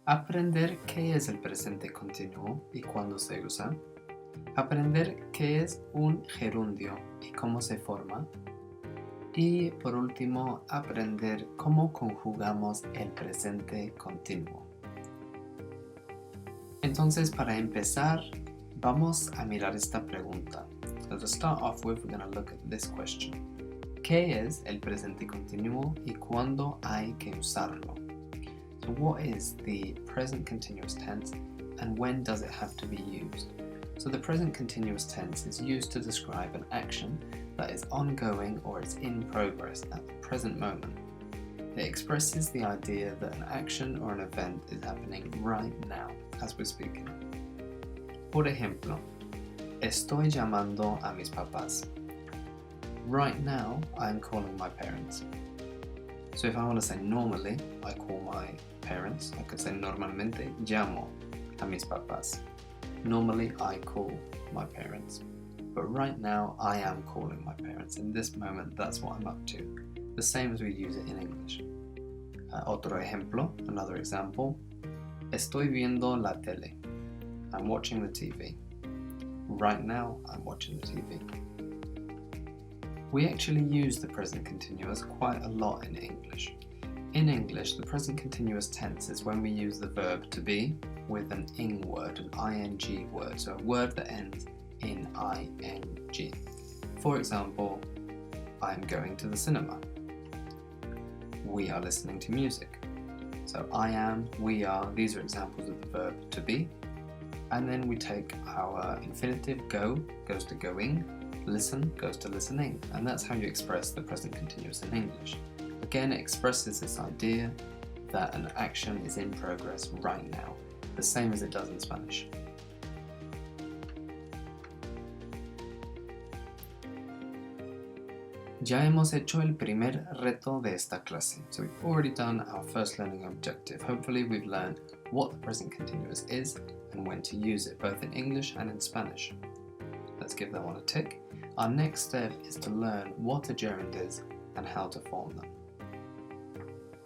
Aprender qué es el presente continuo y cuándo se usa. Aprender qué es un gerundio y cómo se forma. Y por último, aprender cómo conjugamos el presente continuo. Entonces, para empezar, vamos a mirar esta pregunta. So to start off with, we're going to look at this question. ¿Qué es el presente continuo y cuándo hay que usarlo? So what is the present continuous tense and when does it have to be used? So the present continuous tense is used to describe an action that is ongoing or is in progress at the present moment. It expresses the idea that an action or an event is happening right now, as we're speaking. Por ejemplo, estoy llamando a mis papás. Right now, I'm calling my parents. So if I want to say normally, I call my parents. I could say normalmente llamo a mis papás. Normally, I call my parents. But right now, I am calling my parents. In this moment, that's what I'm up to. The same as we use it in English. Otro ejemplo, another example. Estoy viendo la tele. I'm watching the TV. Right now, I'm watching the TV. We actually use the present continuous quite a lot in English. In English, the present continuous tense is when we use the verb to be with an ing word, an ing word, so a word that ends in ing. For example, I'm going to the cinema. We are listening to music. So I am, we are, these are examples of the verb to be. And then we take our infinitive go, goes to going, listen goes to listening, and that's how you express the present continuous in English. Again, it expresses this idea that an action is in progress right now, the same as it does in Spanish. Ya hemos hecho el primer reto de esta clase, so we've already done our first learning objective. Hopefully we've learned what the present continuous is and when to use it, both in English and in Spanish. Let's give that one a tick. Our next step is to learn what a gerund is and how to form them.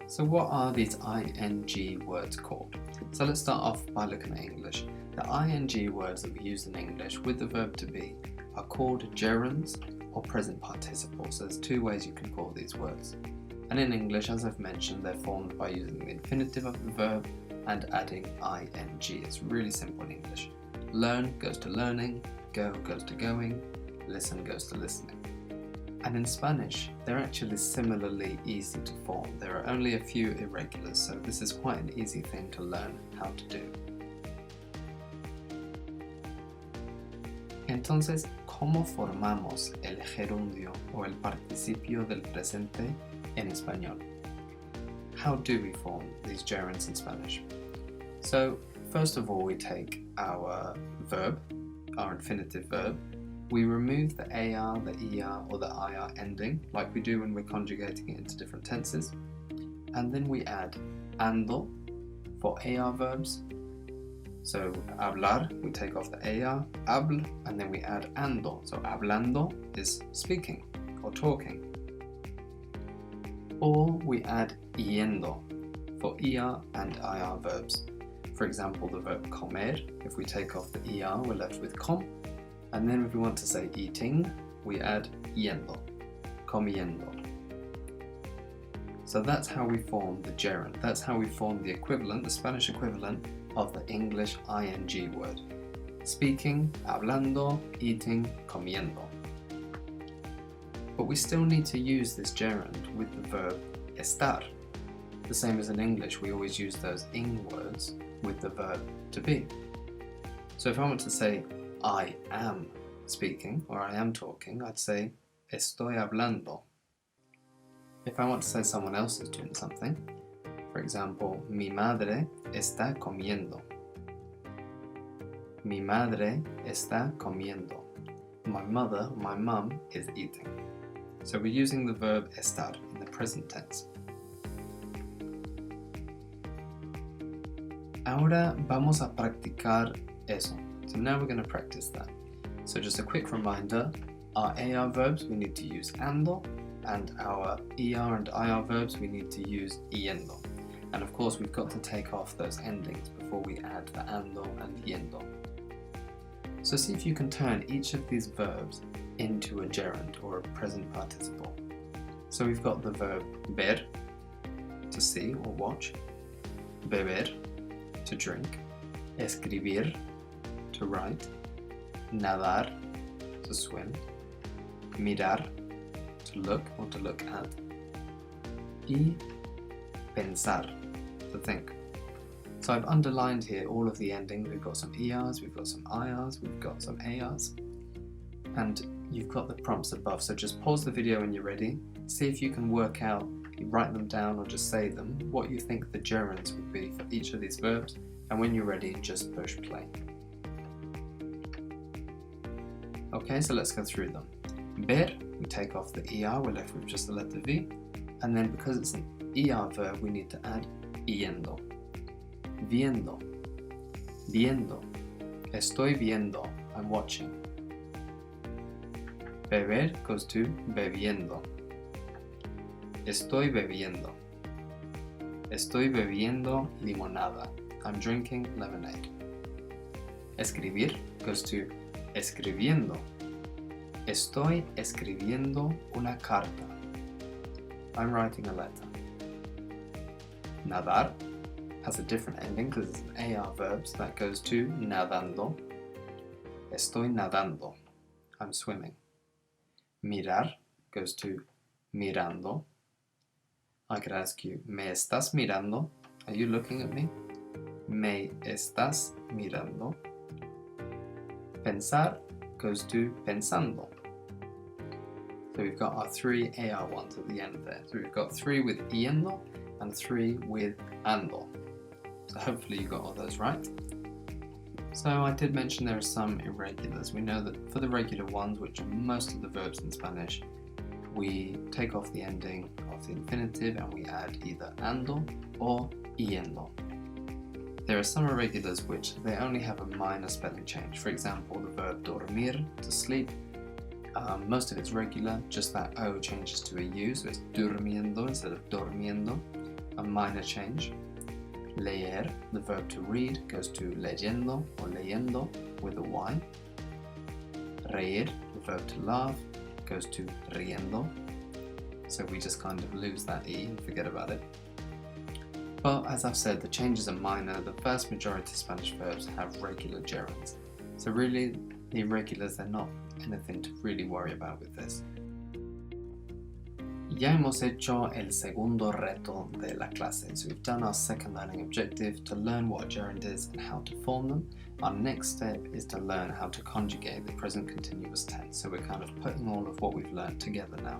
So what are these ing words called? So let's start off by looking at English. The ing words that we use in English with the verb to be are called gerunds or present participles. So there's two ways you can call these words. And in English, as I've mentioned, they're formed by using the infinitive of the verb and adding ing. It's really simple in English. Learn goes to learning, go goes to going, listen goes to listening. And in Spanish, they're actually similarly easy to form. There are only a few irregulars, so this is quite an easy thing to learn how to do. Entonces, ¿cómo formamos el gerundio o el participio del presente en español? How do we form these gerunds in Spanish? So, first of all, we take our verb, our infinitive verb. We remove the AR, the ER, or the IR ending, like we do when we're conjugating it into different tenses. And then we add ando for AR verbs. So hablar, we take off the AR, habl, and then we add ando. So hablando is speaking or talking. Or we add yendo for ER and IR verbs. For example, the verb comer, if we take off the ER, we're left with com. And then if we want to say eating, we add yendo, comiendo. So that's how we form the gerund. That's how we form the equivalent, the Spanish equivalent of the English ing word. Speaking, hablando, eating, comiendo. But we still need to use this gerund with the verb estar. The same as in English, we always use those ing words with the verb to be. So if I want to say I am speaking or I am talking, I'd say estoy hablando. If I want to say someone else is doing something, for example, mi madre está comiendo. Mi madre está comiendo. My mother, my mum, is eating. So we're using the verb estar in the present tense. Ahora vamos a practicar eso. So now we're going to practice that. So just a quick reminder, Our AR verbs, we need to use ando, and our ER and IR verbs, we need to use yendo. And of course, we've got to take off those endings before we add the ando and yendo. So see if you can turn each of these verbs into a gerund or a present participle. So we've got the verb ver, to see or watch, beber, to drink, escribir, to write, nadar, to swim, mirar, to look or to look at, y pensar, to think. So I've underlined here all of the endings. We've got some ERs, we've got some IRs, we've got some ARs, and you've got the prompts above. So just pause the video when you're ready, see if you can work out, you write them down or just say them, what you think the gerunds would be for each of these verbs, and when you're ready, just push play. Okay, so let's go through them. Ver, we take off the ER, we're left with just the letter V, and then because it's an ER verb, we need to add yendo. Viendo, viendo, estoy viendo, I'm watching. Beber goes to bebiendo. Estoy bebiendo. Estoy bebiendo limonada. I'm drinking lemonade. Escribir goes to escribiendo. Estoy escribiendo una carta. I'm writing a letter. Nadar has a different ending because it's an AR verb, so that goes to nadando. Estoy nadando. I'm swimming. Mirar goes to mirando. I could ask you, ¿me estás mirando? Are you looking at me? ¿Me estás mirando? Pensar goes to pensando. So we've got our 3 AR ones at the end there. So we've got 3 with yendo and 3 with ando. So hopefully you got all those right. So I did mention there are some irregulars. We know that for the regular ones, which are most of the verbs in Spanish, we take off the ending of the infinitive and we add either ando or yendo. There are some irregulars which they only have a minor spelling change. For example, the verb dormir, to sleep, most of it's regular, just that O changes to a U, so it's durmiendo instead of dormiendo, a minor change. Leer, the verb to read, goes to leyendo or leyendo with a Y. Reír, the verb to laugh, goes to riendo, so we just kind of lose that E and forget about it. But as I've said, the changes are minor. The vast majority of Spanish verbs have regular gerunds, so really the irregulars, they're not anything to really worry about with this. Ya hemos hecho el segundo reto de la clase, so we've done our second learning objective to learn what a gerund is and how to form them. Our next step is to learn how to conjugate the present continuous tense, so we're kind of putting all of what we've learned together now.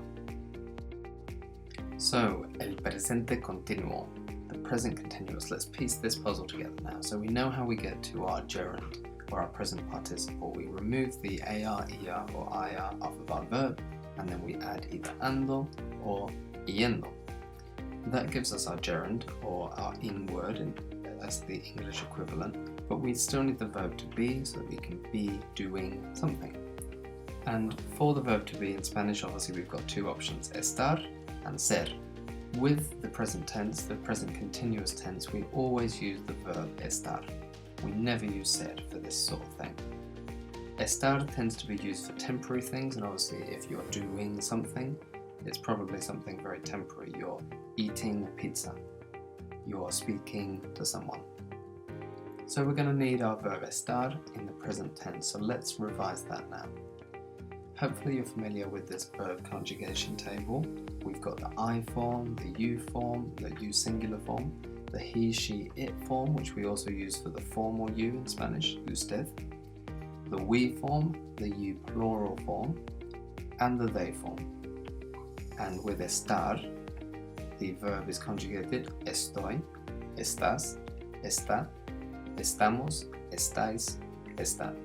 So, el presente continuo, the present continuous, let's piece this puzzle together now. So we know how we get to our gerund, or our present participle. We remove the AR, ER or IR off of our verb, and then we add either ando or yendo. That gives us our gerund, or our in word, and that's the English equivalent, but we still need the verb to be so that we can be doing something. And for the verb to be in Spanish, obviously we've got 2 options, estar and ser. With the present tense, the present continuous tense, we always use the verb estar. We never use ser for this sort of thing. Estar tends to be used for temporary things, and obviously if you're doing something, it's probably something very temporary. You're eating pizza. You're speaking to someone. So we're going to need our verb estar in the present tense, so let's revise that now. Hopefully you're familiar with this verb conjugation table. We've got the I form, the you form, the you singular form, the he, she, it form, which we also use for the formal you in Spanish, usted, the we form, the you plural form, and the they form. And with estar, the verb is conjugated estoy, estás, está, estamos, estáis, están.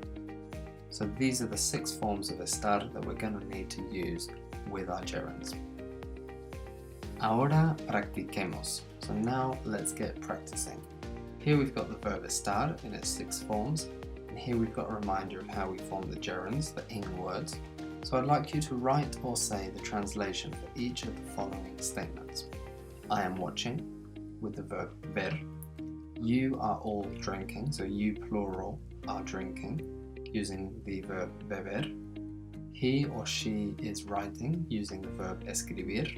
So these are the 6 forms of estar that we're going to need to use with our gerunds. Ahora practiquemos. So now let's get practicing. Here we've got the verb estar in its 6 forms, and here we've got a reminder of how we form the gerunds, the ing words. So I'd like you to write or say the translation for each of the following statements. I am watching with the verb ver. You are all drinking, so you plural are drinking using the verb beber. He or she is writing using the verb escribir.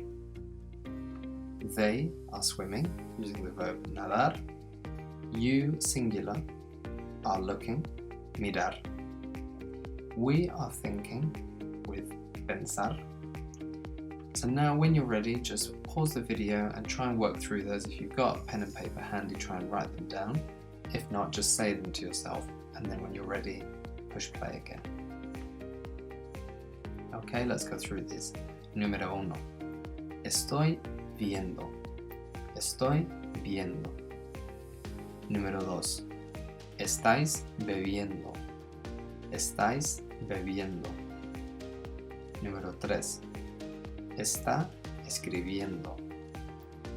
They are swimming using the verb nadar. You, singular, are looking, mirar. We are thinking with pensar. So now when you're ready, just pause the video and try and work through those. If you've got a pen and paper handy, try and write them down. If not, just say them to yourself, and then when you're ready, push play again. Okay, let's go through these. Número 1. Estoy viendo. Estoy viendo. Número 2. Estáis bebiendo. Estáis bebiendo. Número 3. Está escribiendo.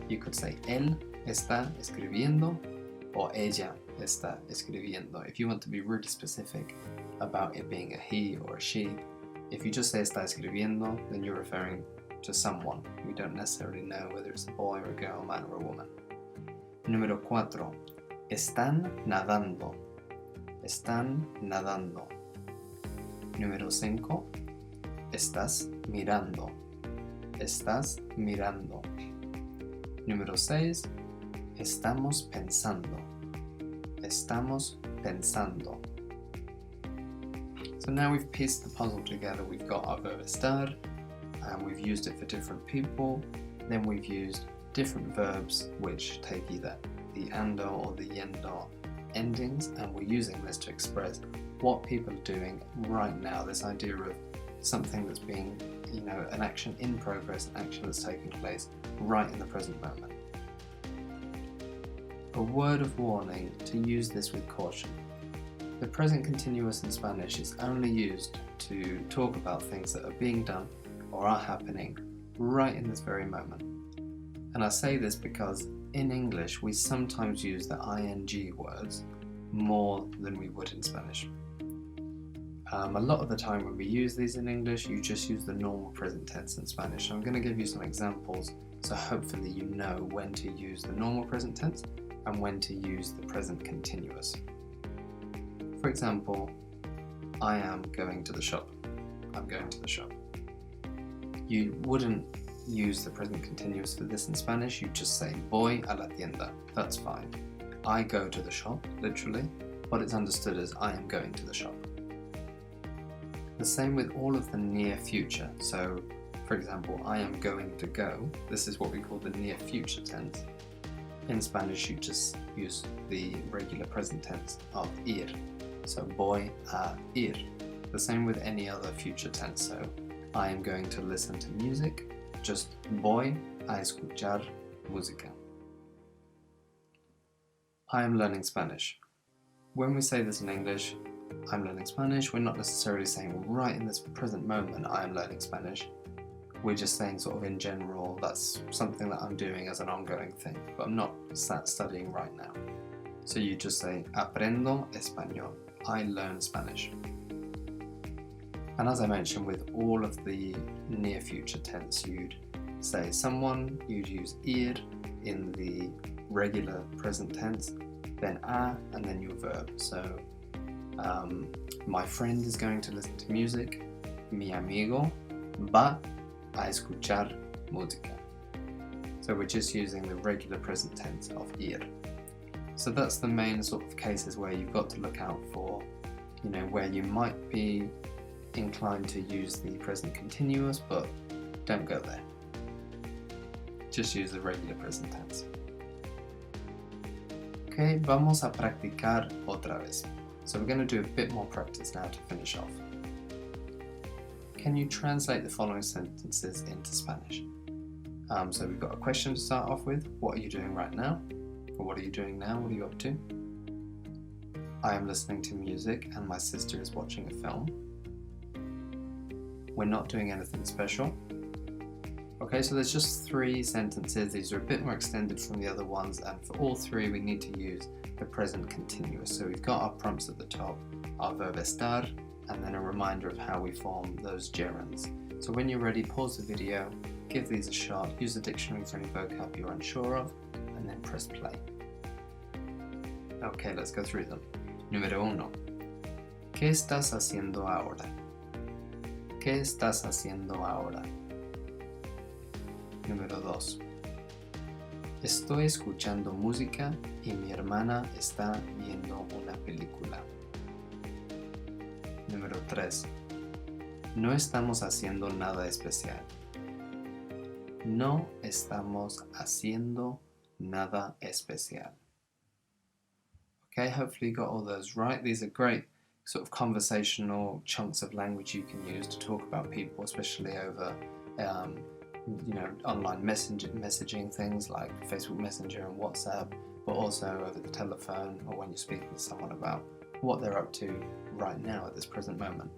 You could say él está escribiendo or ella está escribiendo. If you want to be really specific about it being a he or a she, if you just say está escribiendo, then you're referring to someone. We don't necessarily know whether it's a boy or a girl, a man or a woman. Número 4. Están nadando. Están nadando. Número 5. Estás mirando. Estás mirando. Número 6. Estamos pensando. Estamos pensando. So now we've pieced the puzzle together. We've got our verb estar, and we've used it for different people. Then we've used different verbs which take either the ando or the yendo endings, and we're using this to express what people are doing right now. This idea of something that's being, an action in progress, an action that's taking place right in the present moment. A word of warning to use this with caution. The present continuous in Spanish is only used to talk about things that are being done or are happening right in this very moment. And I say this because in English we sometimes use the ing words more than we would in Spanish. A lot of the time when we use these in English, you just use the normal present tense in Spanish. I'm going to give you some examples, so hopefully you know when to use the normal present tense and when to use the present continuous. For example, I am going to the shop. I'm going to the shop. You wouldn't use the present continuous for this in Spanish. You just say voy a la tienda. That's fine. I go to the shop, literally, but it's understood as I am going to the shop. The same with all of the near future. So, for example, I am going to go. This is what we call the near future tense. In Spanish, you just use the regular present tense of ir. So, voy a ir. The same with any other future tense. So, I am going to listen to music. Just voy a escuchar música. I am learning Spanish. When we say this in English, I'm learning Spanish, we're not necessarily saying right in this present moment I am learning Spanish. We're just saying sort of in general that's something that I'm doing as an ongoing thing, but I'm not studying right now. So you just say aprendo español. I learn Spanish. And as I mentioned, with all of the near future tense, you'd say someone, you'd use ir in the regular present tense, then a, and then your verb. So my friend is going to listen to music. Mi amigo va a escuchar música. So we're just using the regular present tense of ir. So that's the main sort of cases where you've got to look out for, where you might be inclined to use the present continuous, but don't go there. Just use the regular present tense. Okay, vamos a practicar otra vez. So we're going to do a bit more practice now to finish off. Can you translate the following sentences into Spanish? So we've got a question to start off with. What are you doing right now? Or what are you doing now? What are you up to? I am listening to music and my sister is watching a film. We're not doing anything special. Okay, so there's just 3 sentences. These are a bit more extended from the other ones, and for all 3 we need to use the present continuous. So we've got our prompts at the top, our verb estar, and then a reminder of how we form those gerunds. So when you're ready, pause the video, give these a shot, use the dictionary for any vocab you're unsure of, and then press play. Okay, let's go through them. Número 1. ¿Qué estás haciendo ahora? ¿Qué estás haciendo ahora? Número 2. Estoy escuchando música y mi hermana está viendo una película. Número 3. No estamos haciendo nada especial. No estamos haciendo nada especial. Okay, hopefully you got all those right. These are great sort of conversational chunks of language you can use to talk about people, especially over online messaging things like Facebook Messenger and WhatsApp, but also over the telephone or when you're speaking to someone about what they're up to right now at this present moment.